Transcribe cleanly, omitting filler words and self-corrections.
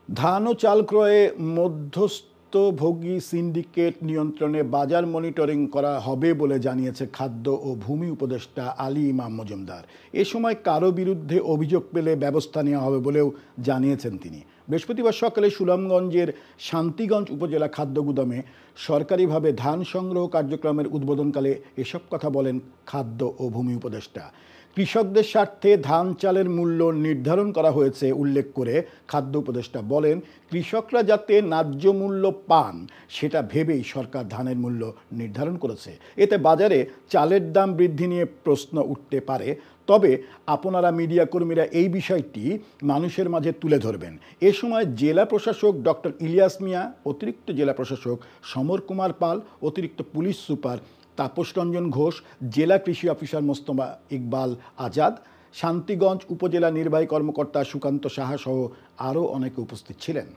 ধান ও চাল ক্রয়ে মধ্যস্থভোগী সিন্ডিকেট নিয়ন্ত্রণে বাজার মনিটরিং করা হবে বলে জানিয়েছে খাদ্য ও ভূমি উপদেষ্টা আলী ইমাম মজুমদার। এ সময় কারো বিরুদ্ধে অভিযোগ পেলে ব্যবস্থা নেওয়া হবে বলেও জানিয়েছেন তিনি। বৃহস্পতিবার সকালে সুনামগঞ্জের শান্তিগঞ্জ উপজেলা খাদ্য গুদামে সরকারিভাবে ধান সংগ্রহ কার্যক্রমের উদ্বোধনকালে এসব কথা বলেন খাদ্য ও ভূমি উপদেষ্টা। কৃষকদের স্বার্থে ধান চালের মূল্য নির্ধারণ করা হয়েছে উল্লেখ করে খাদ্য উপদেষ্টা বলেন, কৃষকরা যাতে ন্যায্য মূল্য পান সেটা ভেবেই সরকার ধানের মূল্য নির্ধারণ করেছে। এতে বাজারে চালের দাম বৃদ্ধি নিয়ে প্রশ্ন উঠতে পারে, তবে আপনারা মিডিয়া কর্মীরা এই বিষয়টি মানুষের মাঝে তুলে ধরবেন। এ সময় জেলা প্রশাসক ডক্টর ইলিয়াস মিয়া, অতিরিক্ত জেলা প্রশাসক সমর কুমার পাল, অতিরিক্ত পুলিশ সুপার তাপস রঞ্জন ঘোষ, জেলা কৃষি অফিসার মোস্তফা ইকবাল আজাদ, শান্তিগঞ্জ উপজেলা নির্বাহী কর্মকর্তা সুকান্ত সাহা সহ আরও অনেকে উপস্থিত ছিলেন।